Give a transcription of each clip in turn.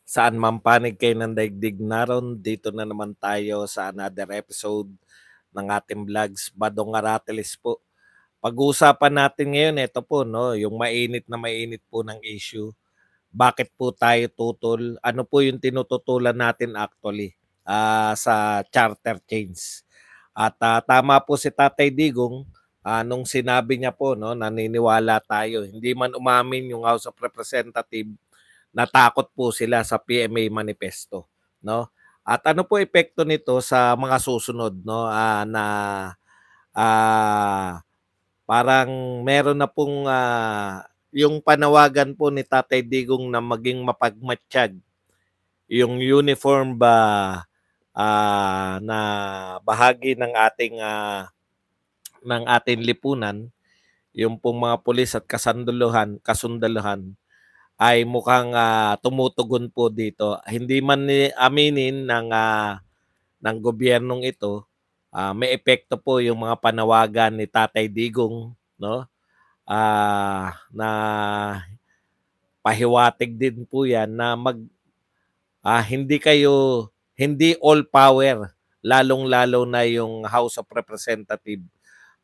Saan man panig kayo ng daigdig naron, dito na naman tayo sa another episode ng ating vlogs, Badong Aratelis po. Pag-uusapan natin ngayon, ito po, no, yung mainit na mainit po ng issue. Bakit po tayo tutol? Ano po yung tinututulan natin actually sa charter change? At tama po si Tatay Digong nung sinabi niya po, no, naniniwala tayo. Hindi man umamin yung House of Representatives, natakot po sila sa PMA manifesto, no? At ano po epekto nito sa mga susunod, no? Na ah, parang meron na pong yung panawagan po ni Tatay Digong na maging mapagmatsyag yung uniform ba na bahagi ng ating lipunan, yung pong mga pulis at kasundaluhan ay mukhang tumutugon po dito. Hindi man aminin ng gobyernong ito, may epekto po yung mga panawagan ni Tatay Digong, no? Na pahiwatig din po yan na hindi all power, lalong-lalo na yung House of Representatives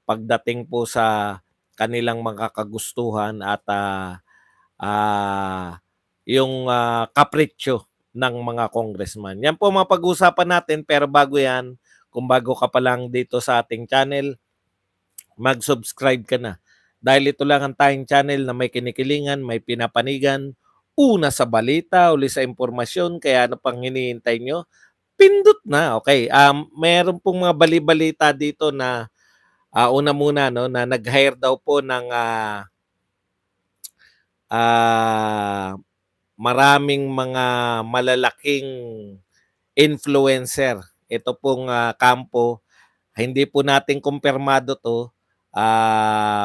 pagdating po sa kanilang mga kagustuhan at yung kapritsyo ng mga congressman. Yan po mga pag-uusapan natin, pero bago yan, kung bago ka pa lang dito sa ating channel, mag-subscribe ka na. Dahil ito lang ang tayong channel na may kinikilingan, may pinapanigan, una sa balita, uli sa impormasyon, kaya ano pang hinihintay nyo? Pindot na, okay. Meron pong mga bali-balita dito na una muna, no, na nag-hire daw po ng ah, maraming mga malalaking influencer. Ito pong kampo, hindi po natin kumpirmado 'to.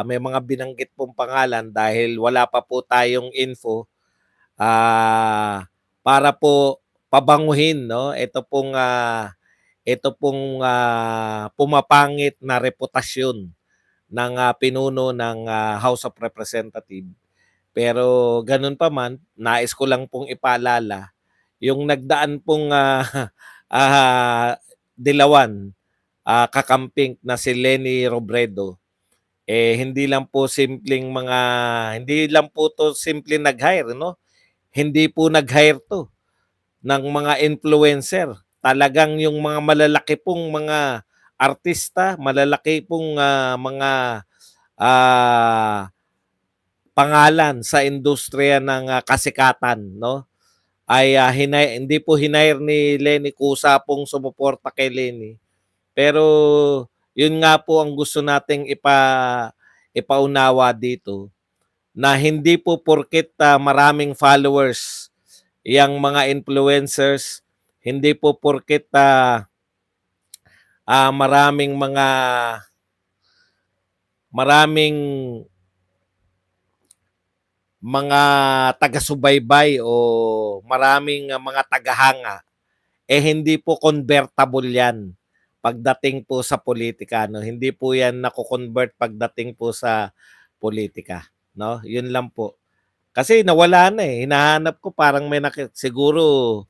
May mga binanggit pong pangalan dahil wala pa po tayong info para po pabanguhin, no, ito pong pumapangit na reputasyon ng pinuno ng House of Representatives. Pero ganun pa man, nais ko lang pong ipaalala yung nagdaan pong dilawan, kakamping na si Leni Robredo, hindi lang po 'to simpleng nag-hire, no? Hindi po nag-hire 'to ng mga influencer. Talagang yung mga malalaki pong mga artista, malalaki pong mga ah, pangalan sa industriya ng kasikatan, no? Ay hindi po hinire ni Leni kusa pong sumuporta kay Leni. Pero yun nga po ang gusto nating ipaunawa dito, na hindi po porket maraming followers yang mga influencers, hindi po porket maraming mga taga-subaybay o maraming mga tagahanga, hindi po convertible yan pagdating po sa politika, no? Hindi po yan nako-convert pagdating po sa politika, no? Yun lang po. Kasi nawala na eh. Hinahanap ko, parang siguro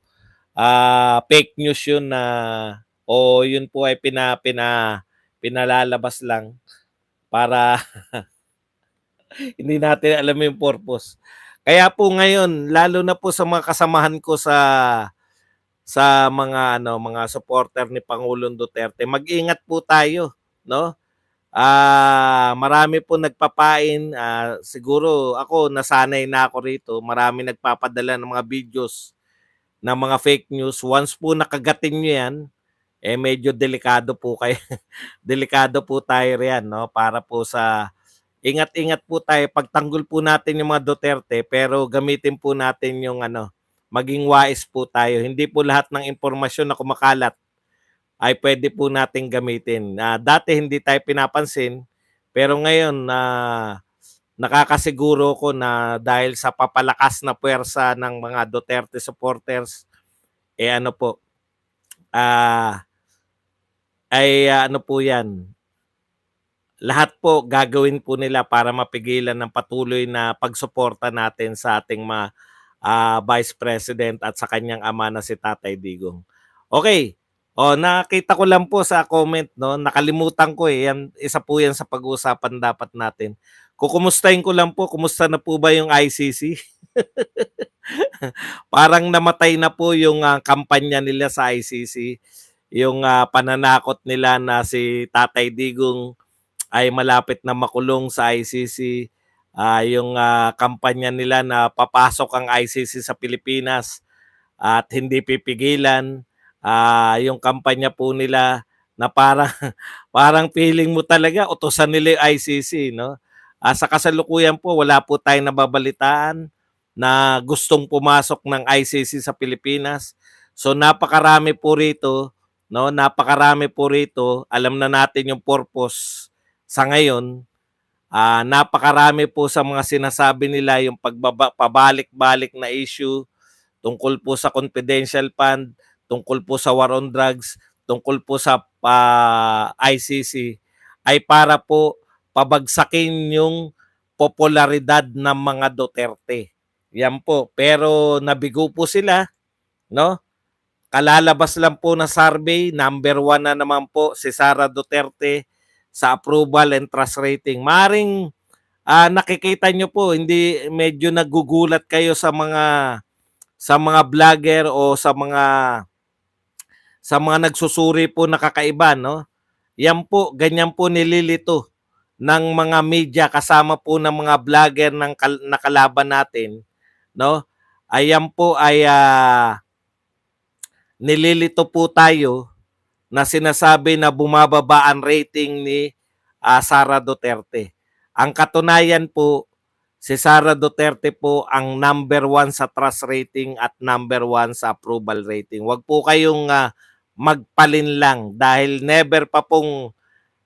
fake news yun na o yun po ay pinalalabas lang para hindi natin alam yung purpose. Kaya po ngayon, lalo na po sa mga kasamahan ko sa mga supporter ni Pangulong Duterte, mag-ingat po tayo, no? Marami po nagpapain, siguro ako nasanay na ako rito. Marami nagpapadala ng mga videos ng mga fake news. Once po nakagatin niyo 'yan, medyo delikado po kayo. Delikado po tayo riyan, no? Para po sa ingat-ingat po tayo, pagtanggol po natin yung mga Duterte, pero gamitin po natin yung maging wais po tayo. Hindi po lahat ng impormasyon na kumakalat ay pwede po nating gamitin. Dati hindi tayo pinapansin, pero ngayon nakakasiguro ko na dahil sa papalakas na puwersa ng mga Duterte supporters, ano po, ah, ano po yan, lahat po gagawin po nila para mapigilan ng patuloy na pagsuporta natin sa ating Vice President at sa kanyang ama na si Tatay Digong. Okay. Nakita ko lang po sa comment, no, nakalimutan ko eh. Yan, isa po yan sa pag-uusapan dapat natin. Kukumustahin ko lang po, kumusta na po ba yung ICC? Parang namatay na po yung kampanya nila sa ICC. Yung pananakot nila na si Tatay Digong ay malapit na makulong sa ICC. Yung kampanya nila na papasok ang ICC sa Pilipinas at hindi pipigilan. Yung kampanya po nila na parang parang feeling mo talaga utusan nila yung ICC, no? Sa kasalukuyan po wala po tayong nababalitaan na gustong pumasok ng ICC sa Pilipinas. So napakarami po rito, no? Napakarami po rito. Alam na natin yung purpose sa ngayon. Napakarami po sa mga sinasabi nila yung pabalik-balik na issue tungkol po sa confidential fund, tungkol po sa war on drugs, tungkol po sa ICC ay para po pabagsakin yung popularidad ng mga Duterte. Yan po. Pero nabigo po sila, no? Kalalabas lang po na survey, number 1 na naman po si Sara Duterte sa approval and trust rating. Maring nakikita nyo po, hindi medyo nagugulat kayo sa mga vlogger o sa mga nagsusuri po na kakaiba, no? Yan po, ganyan po nililito ng mga media kasama po ng mga vlogger ng nakalaban natin, no? Ayan po ay nililito po tayo na sinasabi na bumababa ang rating ni Sara Duterte. Ang katunayan po, si Sara Duterte po ang number 1 sa trust rating at number 1 sa approval rating. Huwag po kayong magpalin lang dahil never pa pong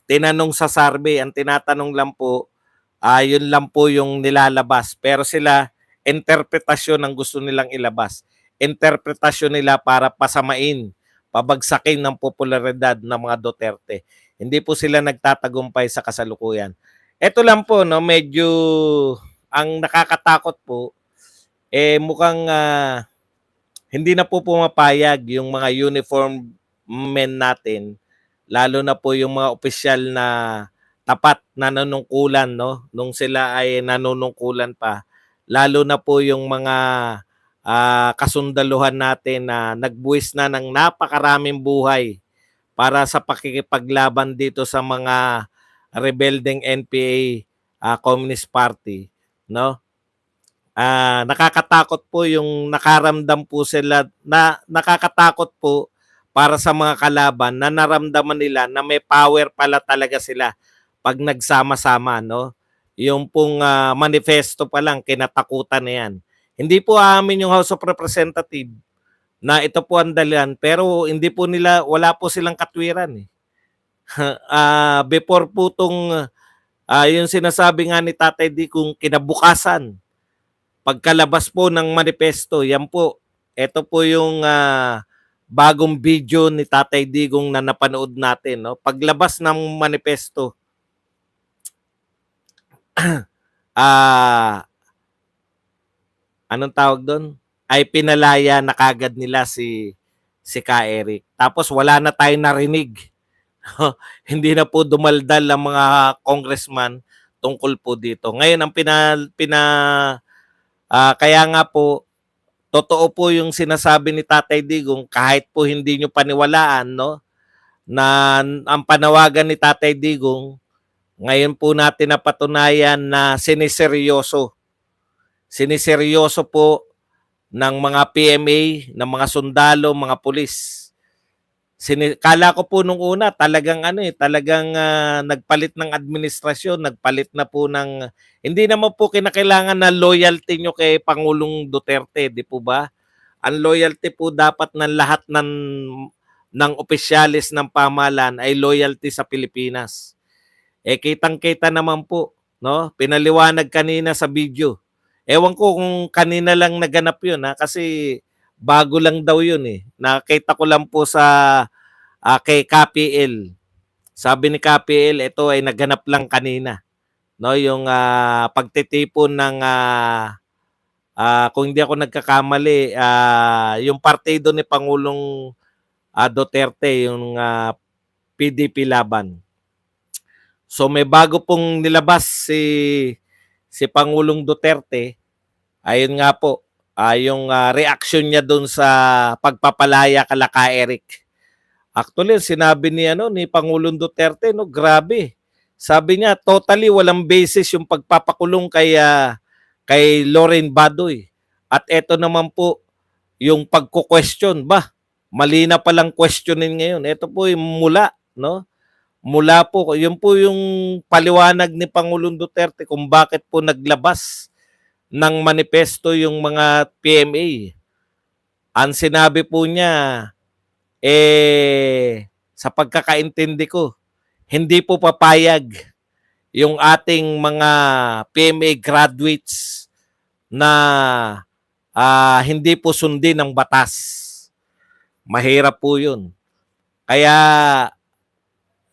tinanong sa survey. Ang tinatanong lang po, yun lang po yung nilalabas. Pero sila, interpretasyon ang gusto nilang ilabas. Interpretasyon nila para pasamain, pabagsakin ng popularidad ng mga Duterte. Hindi po sila nagtatagumpay sa kasalukuyan. Ito lang po, no, medyo ang nakakatakot po, mukhang hindi na po pumapayag yung mga uniform men natin, lalo na po yung mga opisyal na tapat na nanungkulan, no? Nung sila ay nanunungkulan pa. Lalo na po yung mga kasundaluhan natin na nagbuwis na ng napakaraming buhay para sa pakikipaglaban dito sa mga rebelding NPA Communist Party, no? Nakakatakot po yung nakaramdam po sila na nakakatakot po para sa mga kalaban na naramdaman nila na may power pala talaga sila pag nagsama-sama, no? Yung pong manifesto pa lang kinatakutan na yan. Hindi po amin yung House of Representatives na ito po ang dalan pero hindi po nila, wala po silang katwiran eh. Before po tong yung sinasabi nga ni Tatay D kung kinabukasan pagkalabas po ng manifesto, yan po. Ito po yung bagong video ni Tatay Digong na napanood natin, no? Paglabas ng manifesto, anong tawag doon? Ay pinalaya na kagad nila si Ka Eric. Tapos wala na tayong narinig. Hindi na po dumaldal ang mga congressman tungkol po dito. Ngayon ang kaya nga po totoo po yung sinasabi ni Tatay Digong kahit po hindi nyo paniwalaan, no? Na ang panawagan ni Tatay Digong ngayon po natin napatunayan na siniseryoso. Siniseryoso po ng mga PMA, ng mga sundalo, mga pulis. Kala ko po nung una talagang talagang nagpalit ng administrasyon, nagpalit na po ng hindi naman po kinakailangan na loyalty nyo kay Pangulong Duterte, di po ba? Ang loyalty po dapat ng lahat ng opisyalis ng pamahalaan ay loyalty sa Pilipinas. Kitang-kita naman po, no? Pinaliwanag kanina sa video. Ewan ko kung kanina lang naganap 'yun kasi bago lang daw 'yun eh. Nakita ko lang po sa kay KPL. Sabi ni KPL ito ay naganap lang kanina, no? Yung pagtitipon ng Kung hindi ako nagkakamali, yung partido ni Pangulong Duterte, yung PDP Laban. So may bago pong nilabas si Pangulong Duterte. Ayun nga po, yung reaction niya doon sa pagpapalaya kala Eric. Actually, sinabi ni Pangulong Duterte, no, grabe. Sabi niya, totally walang basis yung pagpapakulong kay Lauren Badoy. At eto naman po yung pagko-question ba. Mali na palang questionin ngayon. Ito po yung mula, no? Mula po, yun po yung paliwanag ni Pangulong Duterte kung bakit po naglabas ng manifesto yung mga PMA. Ang sinabi po niya, sa pagkakaintindi ko, hindi po papayag yung ating mga PMA graduates na hindi po sundin ang batas. Mahirap po yun. Kaya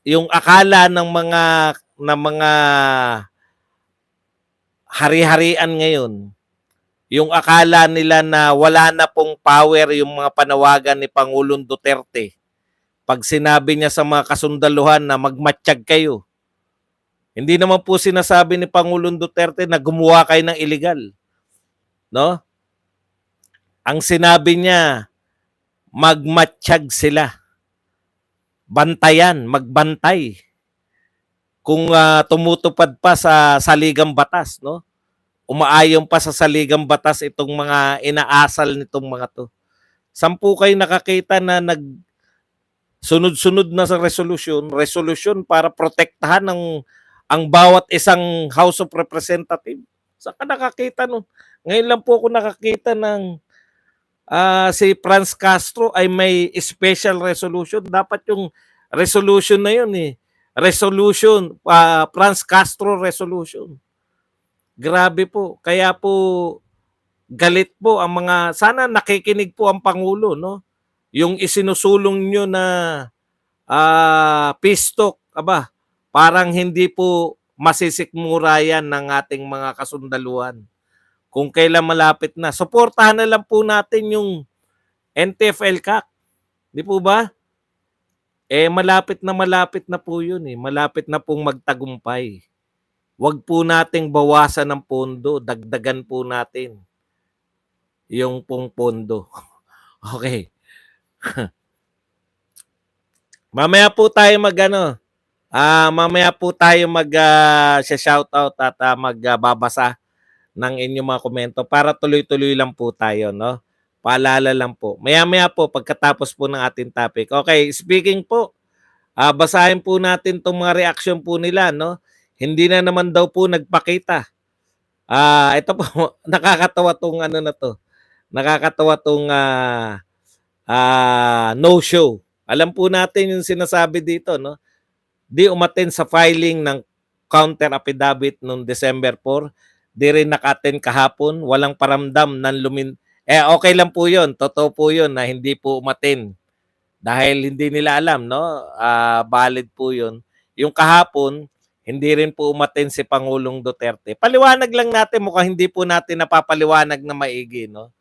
yung akala ng mga hari-harian ngayon, yung akala nila na wala na pong power yung mga panawagan ni Pangulong Duterte pag sinabi niya sa mga kasundaluhan na magmatsyag kayo. Hindi naman po sinasabi ni Pangulong Duterte na gumawa kayo ng illegal. No? Ang sinabi niya, magmatsyag sila. Bantayan, magbantay. Kung tumutupad pa sa saligang batas, no? Umaayon pa sa saligang batas itong mga inaasal nitong mga to. Sampu kayo nakakita na sunod-sunod na sa resolution para protektahan ang bawat isang House of Representative. Saan ka nakakita nun? Ngayon lang po ako nakakita ng si Franz Castro ay may special resolution. Dapat yung resolution na yun resolution, Franz Castro resolution. Grabe po. Kaya po galit po ang mga, sana nakikinig po ang Pangulo, no? Yung isinusulong nyo na peace talk, parang hindi po masisikmura yan ng ating mga kasundaluhan. Kung kailan malapit na. Suportahan na lang po natin yung NTF-ELCAC. Di po ba? Malapit na po yun Malapit na pong magtagumpay. Huwag po nating bawasan ng pondo. Dagdagan po natin yung pong pondo. Okay. Mamaya po tayo shoutout at magbabasa ng inyong mga komento para tuloy-tuloy lang po tayo, no? Paalala lang po. Maya-maya po pagkatapos po ng ating topic. Okay, speaking po, basahin po natin tong mga reaction po nila, no? Hindi na naman daw po nagpakita. Ito po, nakakatawa tong na to. Nakakatawa tong no-show. Alam po natin yung sinasabi dito, no? Di umattend sa filing ng counter affidavit noong December 4. Di rin naka-attend kahapon. Walang paramdam ng okay lang po yun. Totoo po yun na hindi po umattend. Dahil hindi nila alam, no? Valid po yun. Yung kahapon, hindi rin po umattend si Pangulong Duterte. Paliwanag lang natin, mukhang hindi po natin napapaliwanag na maigi, no?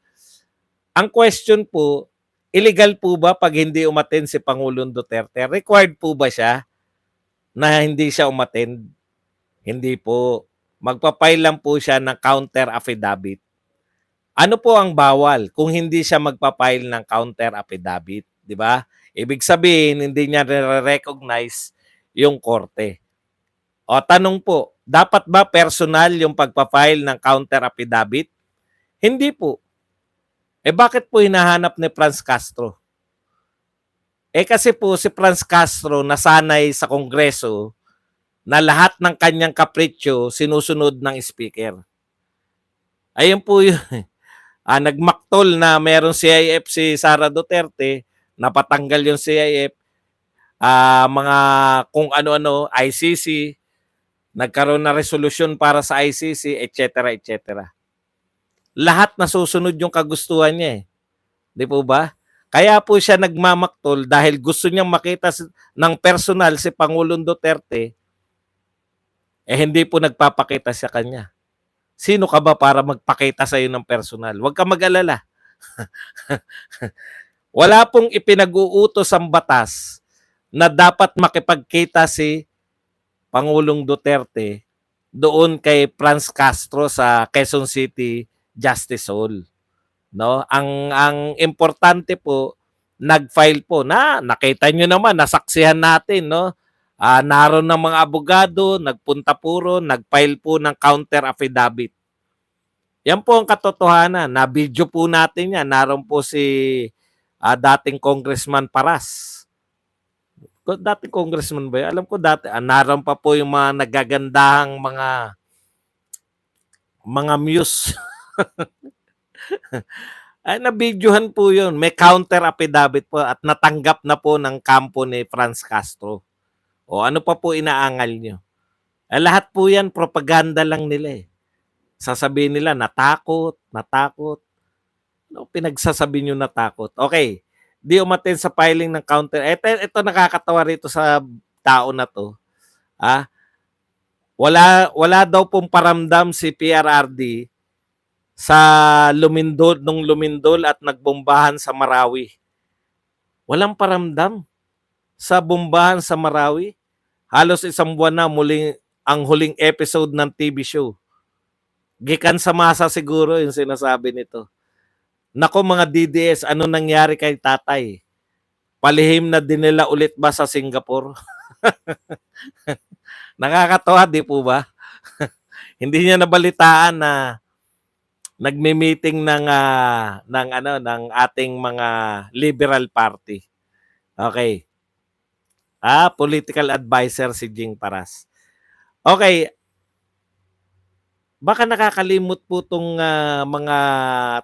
Ang question po, illegal po ba pag hindi umattend si Pangulong Duterte? Required po ba siya na hindi siya umattend? Hindi po. Magpa-file lang po siya ng counter affidavit. Ano po ang bawal kung hindi siya magpa-file ng counter affidavit, di ba? Ibig sabihin, hindi niya re-recognize yung korte. O tanong po, dapat ba personal yung pagpa-file ng counter affidavit? Hindi po. Bakit po hinahanap ni Franz Castro? Kasi po si Franz Castro nasanay sa Kongreso na lahat ng kanyang kapritsyo sinusunod ng speaker. Ayun po yun. Nagmaktol na meron CIF si Sara Duterte, napatanggal yung CIF, mga kung ano-ano, ICC, nagkaroon na resolusyon para sa ICC, etc. etc. Lahat nasusunod yung kagustuhan niya Di po ba? Kaya po siya nagmamaktol dahil gusto niyang makita ng personal si Pangulong Duterte, hindi po nagpapakita sa kanya. Sino ka ba para magpakita sa'yo ng personal? Huwag kang mag-alala. Wala pong ipinag-uutos ang batas na dapat makipagkita si Pangulong Duterte doon kay Franz Castro sa Quezon City Justice Hall, no? Ang importante po, nag-file po na nakita nyo naman, nasaksihan natin, no? Naroon ng mga abogado, nagpunta puro, nag-file po ng counter affidavit. Yan po ang katotohanan. Na-video po natin yan. Naroon po si dating Congressman Paras. Dating Congressman ba yun? Alam ko dati. Naroon pa po yung mga nagagandahang mga muse. Ay, na-videohan po yun. May counter affidavit po at natanggap na po ng kampo ni Franz Castro. O ano pa po inaangal nyo? Lahat po yan, propaganda lang nila eh. Sasabihin nila, natakot. No, pinagsasabi nyo natakot. Okay, di umaten sa filing ng counter. Ito nakakatawa rito sa tao na to. Wala daw pong paramdam si PRRD sa nung lumindol at nagbombahan sa Marawi. Walang paramdam sa bombahan sa Marawi. Halos isang buwan na ang huling episode ng TV show. Gikan sa masa siguro yung sinasabi nito. Nako mga DDS, ano nangyari kay tatay? Palihim na dinila ulit ba sa Singapore? Nakakatawa, di po ba? Hindi niya nabalitaan na nagme-meeting ng ating mga Liberal Party. Okay. Political advisor si Jing Paras. Okay. Baka nakakalimot po tong mga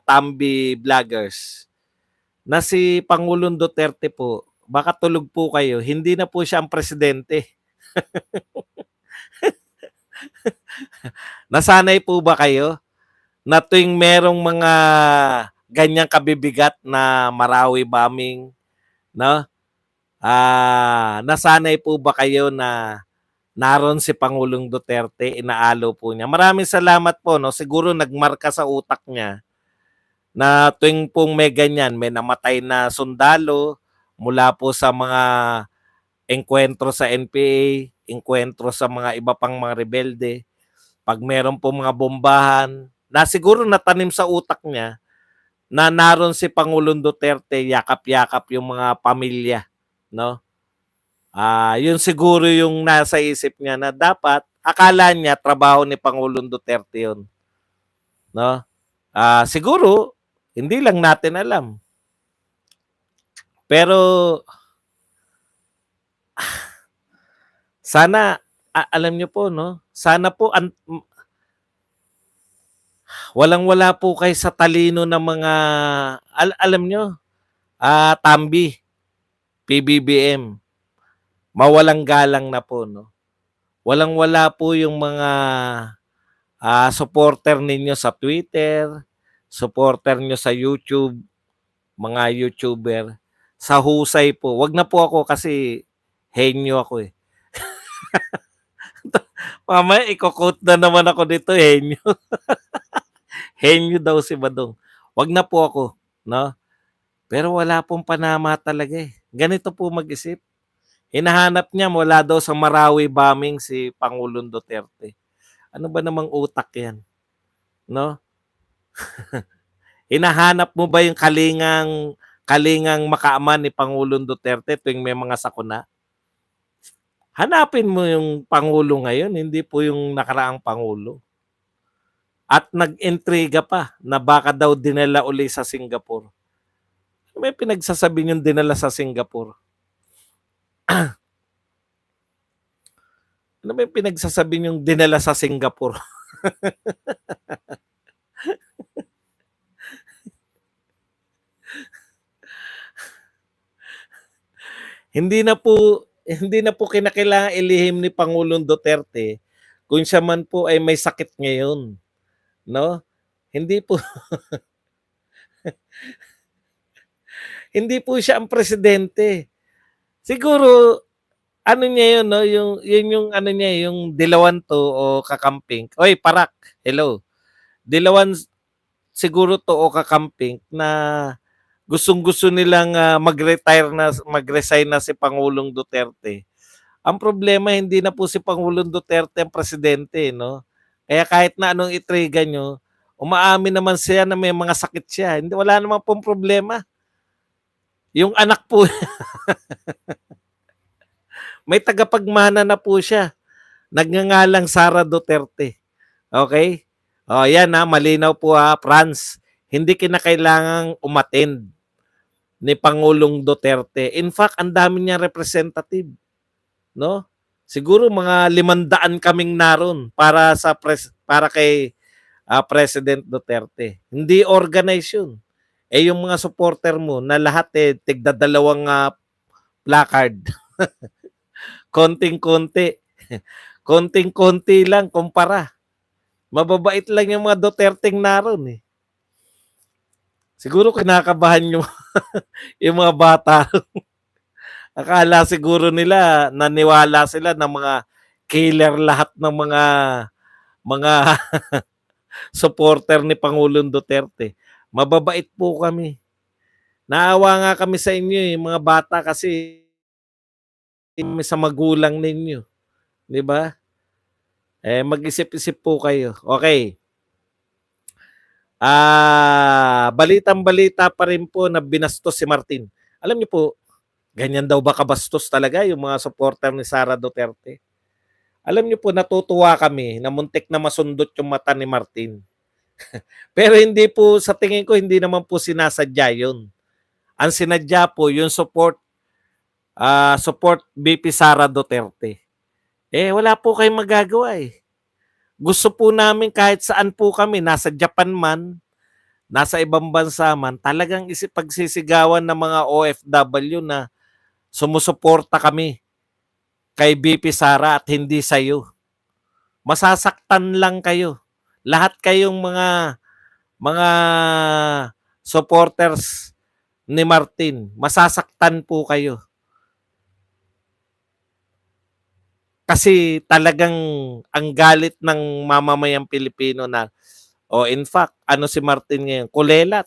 tambi vloggers na si Pangulong Duterte po, baka tulog po kayo, hindi na po siya ang presidente. Nasanay po ba kayo na tuwing merong mga ganyang kabibigat na Marawi bombing, no? Nasanay po ba kayo na naroon si Pangulong Duterte, inaalo po niya. Maraming salamat po, no? Siguro nagmarka sa utak niya na tuwing pong may ganyan, may namatay na sundalo mula po sa mga engkwentro sa NPA, engkwentro sa mga iba pang mga rebelde, pag meron po mga bombahan, na siguro natanim sa utak niya na naroon si Pangulong Duterte, yakap-yakap yung mga pamilya, no? Yun siguro yung nasa isip niya na dapat, akala niya trabaho ni Pangulong Duterte yun. No? Siguro, hindi lang natin alam. Pero, sana, alam niyo po, no? Sana po, walang-wala po kayo sa talino ng mga, alam niyo, Tambi, PBBM, mawalang galang na po, no? Walang-wala po yung mga supporter ninyo sa Twitter, supporter nyo sa YouTube, mga YouTuber. Sa husay po. Wag na po ako kasi henyo ako eh. Mamaya i-quote na naman ako dito, henyo. Henyo daw si Badong. Wag na po ako, no? Pero wala pong panama talaga eh. Ganito po mag-isip. Hinahanap niya mula daw sa Marawi bombing si Pangulong Duterte. Ano ba namang utak yan? No? Hinahanap mo ba yung kalingang makaaman ni Pangulong Duterte tuwing may mga sakuna? Hanapin mo yung Pangulo ngayon, hindi po yung nakaraang Pangulo. At nag-intriga pa na baka daw dinala uli sa Singapore. May pinagsasabi yung dinala sa Singapore. Ano may pinagsasabi yung dinala sa Singapore? Hindi na po kinakailangan ilihim ni Pangulong Duterte kung siya man po ay may sakit ngayon, no? Hindi po hindi po siya ang presidente. Siguro ano niya yun, no? Yung ano niya, yung dilawan to o kakamping. Oy, Parak. Hello. Dilawan siguro 'to o kakamping na gustong-gusto nilang, mag-resign na si Pangulong Duterte. Ang problema hindi na po si Pangulong Duterte ang presidente, 'no? Kaya kahit na anong intriga niyo, umaamin naman siya na may mga sakit siya, hindi wala naman pong problema. Yung anak po may tagapagmana na po siya, nagngangalang Sara Duterte, okey? Oh, 'yan, malinaw po, Franz, hindi kinakailangang umattend ni Pangulong Duterte. In fact, ang dami niyang representative, 'no? Siguro mga 500 kaming naroon para kay President Duterte. Hindi organized 'yun. Eh yung mga supporter mo na lahat tigda dalawang placard. Konting-konti. Konting-konti lang kumpara. Mababait lang yung mga Duterteng naroon eh. Siguro kinakabahan yung mga bata. Akala siguro nila naniwala sila na mga killer lahat ng mga supporter ni Pangulong Duterte. Mababait po kami. Naawa nga kami sa inyo mga bata kasi kami sa magulang ninyo, 'di ba? Mag-isip-isip po kayo. Okay. Balitang-balita pa rin po na binastos si Martin. Alam niyo po, ganyan daw ba kabastos talaga yung mga supporter ni Sara Duterte? Alam niyo po, natutuwa kami na muntik na masundot yung mata ni Martin. Pero hindi po, sa tingin ko, hindi naman po sinasadya yun. Ang sinadya po, yung support VP Sara Duterte. Wala po kayong magagawa eh. Gusto po namin kahit saan po kami, nasa Japan man, nasa ibang bansa man, talagang pagsisigawan ng mga OFW na sumusuporta kami kay BP Sara at hindi sa'yo. Masasaktan lang kayo. Lahat kayong mga supporters ni Martin, masasaktan po kayo. Kasi talagang ang galit ng mamamayang Pilipino na, in fact, ano si Martin ngayon? Kulelat.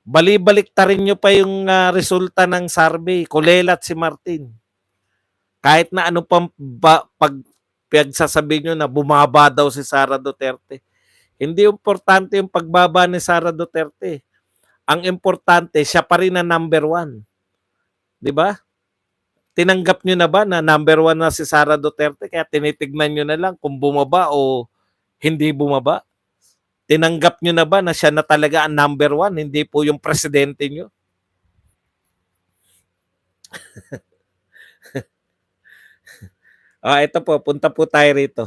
Bali-baliktarin nyo pa yung resulta ng survey. Kulelat si Martin. Kahit na ano pang pagsasabihin nyo na bumaba daw si Sara Duterte. Hindi importante yung pagbaba ni Sara Duterte. Ang importante, siya pa rin ang number 1. Di ba? Tinanggap nyo na ba na number 1 na si Sara Duterte kaya tinitignan nyo na lang kung bumaba o hindi bumaba? Tinanggap nyo na ba na siya na talaga ang number 1, hindi po yung presidente nyo? Ito po, punta po tayo rito.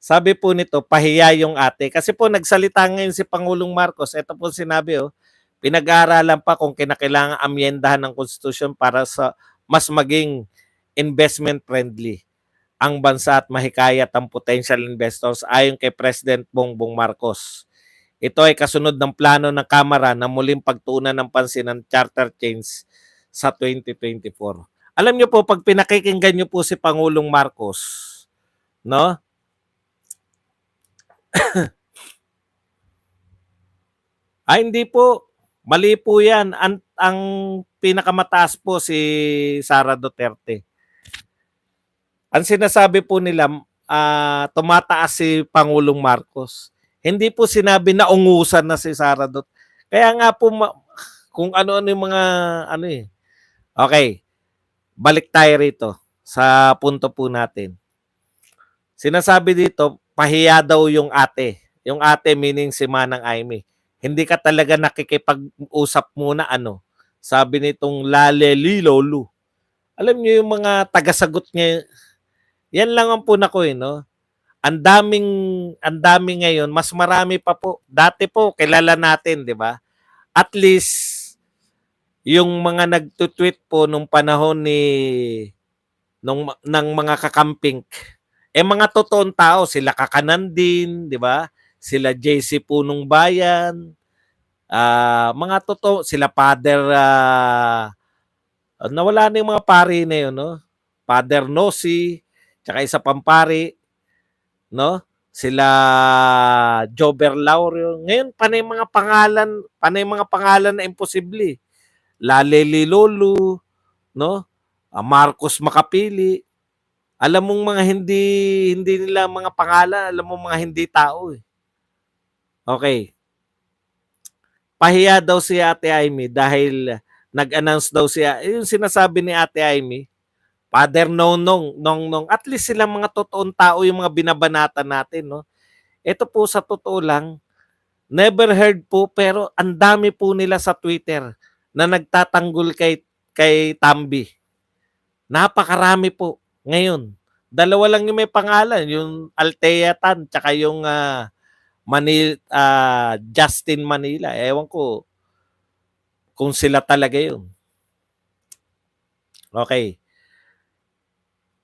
Sabi po nito, pahiya yung ate. Kasi po nagsalita ngayon si Pangulong Marcos. Ito po sinabi, pinag-aaralan pa kung kinakailangan amyendahan ng konstitusyon para sa mas maging investment friendly ang bansa at mahikayat ang potential investors ayon kay President Bongbong Marcos. Ito ay kasunod ng plano ng Kamara na muling pagtuunan ng pansin ng charter change sa 2024. Alam niyo po, pag pinakikinggan niyo po si Pangulong Marcos, no? Hindi po. Mali po yan. Ang pinakamataas po si Sara Duterte. Ang sinasabi po nila, tumataas si Pangulong Marcos. Hindi po sinabi na ungusan na si Sara Duterte. Kaya nga po, kung ano-ano yung mga, Okay, balik tayo rito sa punto po natin. Sinasabi dito, pahiya daw yung ate. Yung ate meaning si Manang Aimee. Hindi ka talaga nakikipag-usap muna Sabi nitong Laleli Lolo. Alam niyo yung mga tagasagot niya, yan lang ang puna ko no. Ang daming ngayon, mas marami pa po. Dati po kilala natin, 'di ba? At least yung mga nagtutweet po nung panahon ng mga kakamping, mga totoong tao, sila Kakanan din, 'di ba? Sila JC Punong Bayan, mga totoo, sila Father, nawala na yung mga pari na yun, no? Father Nossi, tsaka isa pang pari, no? sila Jobber Laurio. Ngayon, panay mga pangalan na imposible. Laleli Lolo, no? Marcos Makapili. Alam mong mga hindi nila mga pangalan, alam mong mga hindi tao eh. Okay. Pahiya daw si Ate Amy dahil nag-announce daw siya. Yung sinasabi ni Ate Amy, Father Nonong, at least silang mga totoong tao yung mga binabanata natin, no? Ito po sa totoo lang, never heard po pero ang dami po nila sa Twitter na nagtatanggol kay Tambi. Napakarami po ngayon. Dalawa lang yung may pangalan, yung Althea Tan tsaka yung Justin Manila. Ewan ko kung sila talaga yun. Okay.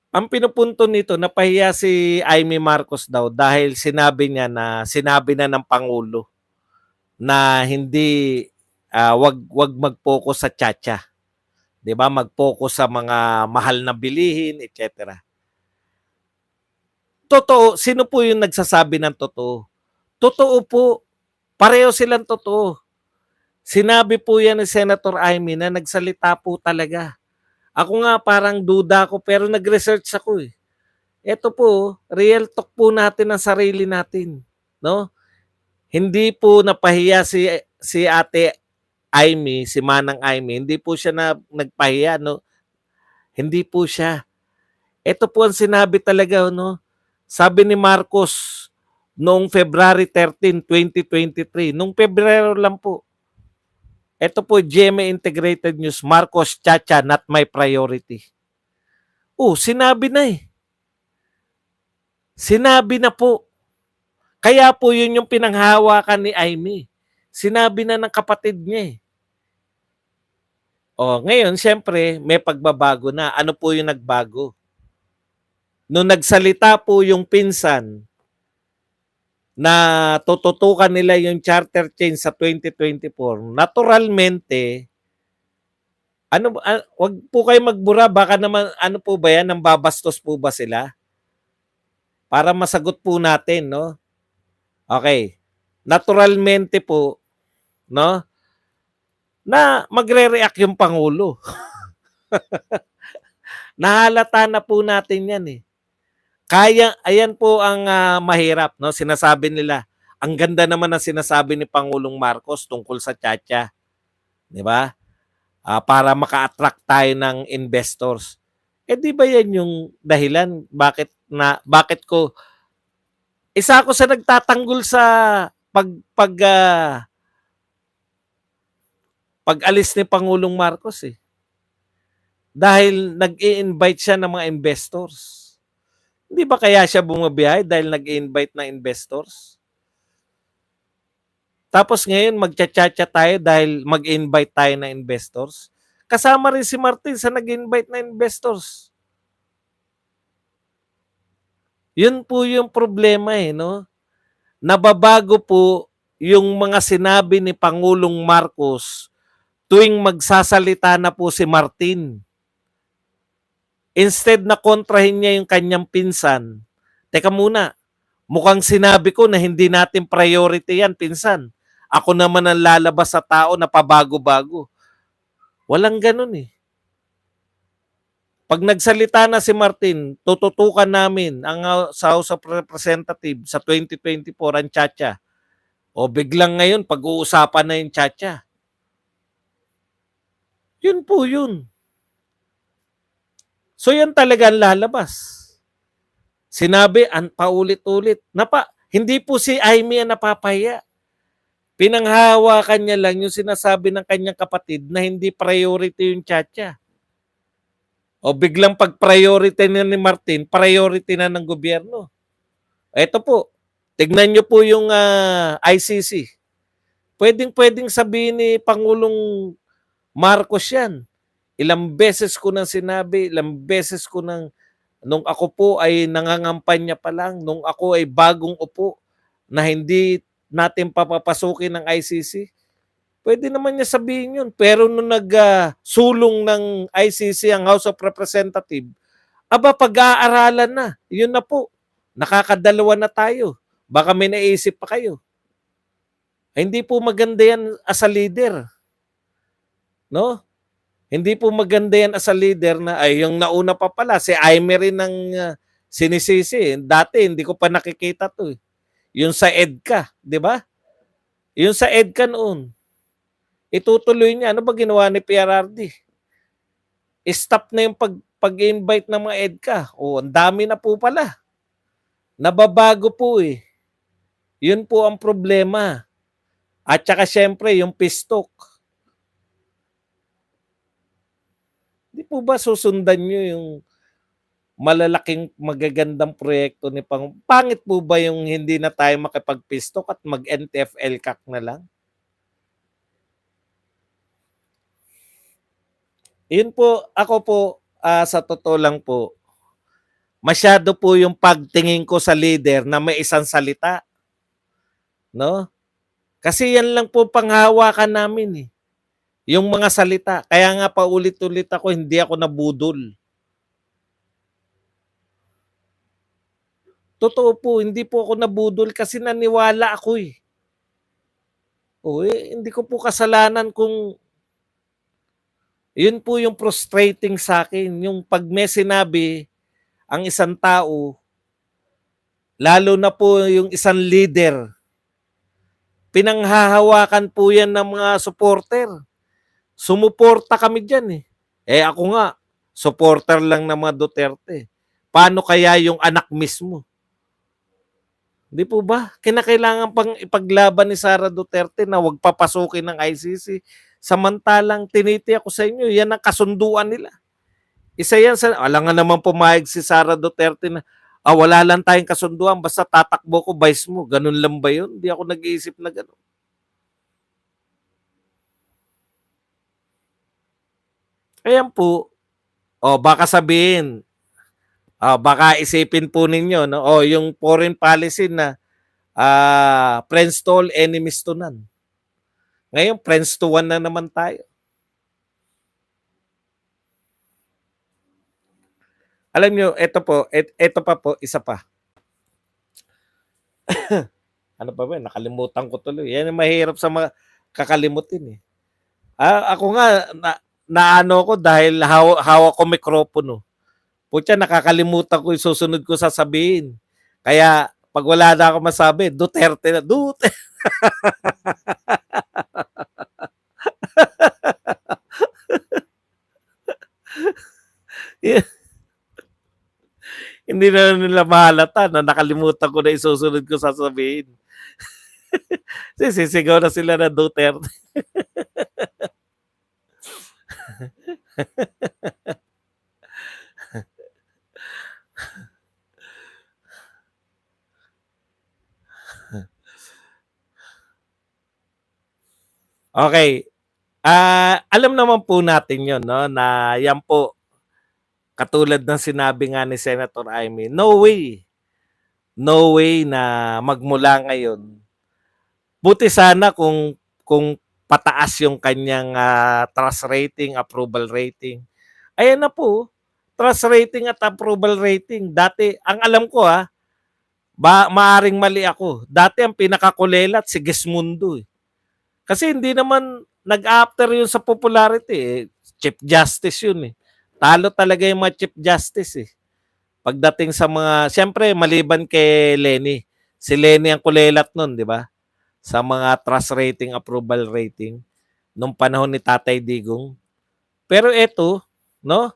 Ang pinupunto nito, napahiya si Amy Marcos daw dahil sinabi na ng Pangulo na hindi wag mag-focus sa tiyatya. 'Di ba? Mag-focus sa mga mahal na bilihin, etc. Totoo, sino po yung nagsasabi ng totoo? Totoo po. Pareho silang totoo. Sinabi po yan ni Senator Amy na nagsalita po talaga. Ako nga parang duda ko pero nag-research ako eh. Ito po, real talk po natin ang sarili natin, no? Hindi po napahiya si Ate Amy, si Manang Amy, hindi po siya nagpahiya, no? Hindi po siya. Ito po ang sinabi talaga, no? Sabi ni Marcos noong February 13, 2023, nung Pebrero lang po. Ito po, GMA Integrated News, Marcos Chacha, not my priority. Sinabi na eh. Sinabi na po. Kaya po yun yung pinanghawakan ni Amy. Sinabi na ng kapatid niya eh. Ngayon, siyempre, may pagbabago na. Ano po yung nagbago? Nung nagsalita po yung pinsan na tututukan nila yung charter change sa 2024, naturalmente, wag po kayo magbura, baka naman, ano po ba yan, nambabastos po ba sila? Para masagot po natin, no? Okay. Naturalmente po, no? Na magre-react yung Pangulo. Nahalata na po natin yan eh. Ayan po ang mahirap, no? Sinasabi nila, ang ganda naman ng sinasabi ni Pangulong Marcos tungkol sa tiyatya. Di ba? Para maka-attract tayo ng investors. Di ba yan yung dahilan? Bakit ko isa ako sa nagtatanggol sa pag-alis ni Pangulong Marcos eh. Dahil nag-i-invite siya ng mga investors. Hindi ba kaya siya bumabiyahe dahil nag-i-invite ng investors? Tapos ngayon magcha-chacha tayo dahil mag-invite tayo ng investors. Kasama rin si Martin sa nag-invite na investors. Yun po yung problema eh, no? Nababago po yung mga sinabi ni Pangulong Marcos tuwing magsasalita na po si Martin. Instead na kontrahin niya yung kanyang pinsan, teka muna, mukhang sinabi ko na hindi natin priority yan, pinsan. Ako naman ang lalabas sa tao na pabago-bago. Walang ganun eh. Pag nagsalita na si Martin, tututukan namin sa House of Representatives sa 2024 ang tiyatya. Biglang ngayon, pag-uusapan na yung tiyatya. Yun po yun. So yan talaga ang lalabas. Sinabi, paulit-ulit. Hindi po si Amy ang napapahiya. Pinanghawakan niya lang yung sinasabi ng kanyang kapatid na hindi priority yung tiyatya. Biglang pag-priority na ni Martin, priority na ng gobyerno. Ito po, tignan niyo po yung ICC. Pwedeng sabihin ni Pangulong Marcos yan. Ilang beses ko nang sinabi, nung ako po ay nangangampanya pa lang, nung ako ay bagong upo na hindi natin papapasukin ng ICC, pwede naman niya sabihin yun. Pero nung nagsulong ng ICC ang House of Representatives, pag-aaralan na. Yun na po. Nakakadalawa na tayo. Baka may naisip pa kayo. Hindi po maganda yan as a leader. No? Hindi po maganda yan as a leader na ay yung nauna pa pala si Aimee rin ng sinisisi. Dati hindi ko pa nakikita to. Yung sa EDCA, di ba? Yung sa EDCA noon. Itutuloy niya. Ano ba ginawa ni PRRD? Stop na yung pag-invite ng mga EDCA. Ang dami na po pala. Nababago po eh. Yun po ang problema. At saka syempre yung pistok. Di po ba susundan nyo yung malalaking magagandang proyekto ni Pangit po ba yung hindi na tayo makipagpistok at mag-NTF-L CAC na lang? Yun po, ako po, sa totoo lang po, masyado po yung pagtingin ko sa leader na may isang salita. No? Kasi yan lang po panghawakan namin eh. Yung mga salita. Kaya nga paulit-ulit ako, hindi ako nabudol. Totoo po, hindi po ako nabudol kasi naniwala ako eh. Hindi ko po kasalanan kung yun po yung frustrating sa akin. Yung pag may sinabi ang isang tao, lalo na po yung isang leader, pinanghahawakan po yan ng mga supporter. Sumuporta kami dyan eh. Ako nga, supporter lang ng mga Duterte. Paano kaya yung anak mismo? Di po ba? Kinakailangan pang ipaglaban ni Sara Duterte na wag papasukin ng ICC. Samantalang tiniti ako sa inyo, yan ang kasunduan nila. Isa yan sa, alam nga naman pumayag si Sara Duterte na, wala lang tayong kasunduan, basta tatakbo ko, vice mo. Ganun lang ba yun? Hindi ako nag-iisip na ganun. Ayan po, baka sabihin, baka isipin po ninyo, no? Yung foreign policy na friends to all, enemies to none. Ngayon, friends to one na naman tayo. Alam nyo, ito pa po, isa pa. Ano pa ba? Nakalimutan ko tuloy. Yan yung mahirap sa mga kakalimutin eh. Ako nga, naano ko dahil hawak ko mikropono. Putya, nakakalimutan ko yung susunod ko sasabihin. Kaya, pag wala na ako masabi, Duterte na. Duterte. Yeah. Hindi na nila mahalata na nakalimutan ko na isusunod ko sasabihin. Sisigaw na sila na Duterte. Okay. Alam naman po natin yun, no? Na yan po, katulad ng sinabi nga ni Senator Aimee, no way na magmula ngayon. Buti sana kung pataas yung kanyang trust rating, approval rating. Ayan na po, trust rating at approval rating. Dati, ang alam ko maaring mali ako. Dati ang pinakakulelat si Gesmundo eh. Kasi hindi naman nag-after yun sa popularity eh. Chief Justice yun eh. Talo talaga yung mga Chief Justice eh. Pagdating sa mga, siyempre maliban kay Lenny. Si Lenny ang kulelat nun, di ba? Sa mga trust rating, approval rating nung panahon ni Tatay Digong. Pero ito, no?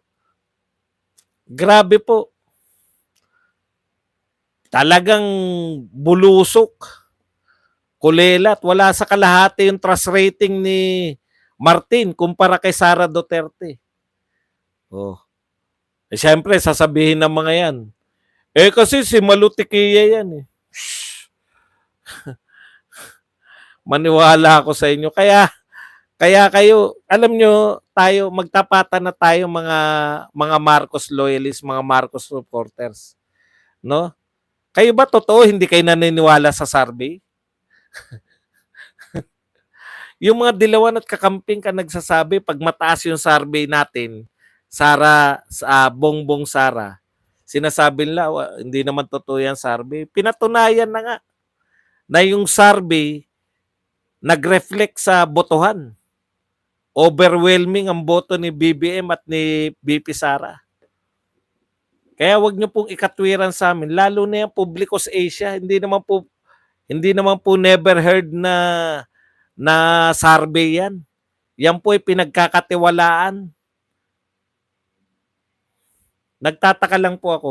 Grabe po. Talagang bulusok. Kulelat. Wala sa kalahati yung trust rating ni Martin kumpara kay Sara Duterte. Siyempre, sasabihin ng mga yan. Kasi si Malutikiya yan eh. Maniwala ako sa inyo. Kaya kayo, alam nyo, magtapatan na tayo mga Marcos loyalists, mga Marcos supporters. No? Kayo ba totoo hindi kayo naniniwala sa survey? Yung mga dilawan at kakamping ka nagsasabi pag mataas yung survey natin, Bongbong Sara, sinasabi nila hindi naman totoo yan survey. Pinatunayan na nga na yung survey nag-reflect sa botohan. Overwhelming ang boto ni BBM at ni VP Sara. Kaya wag niyo pong ikatwiran sa amin, lalo na yung Publicos Asia, hindi naman po never heard na survey yan. Yan po ay pinagkakatiwalaan. Nagtataka lang po ako.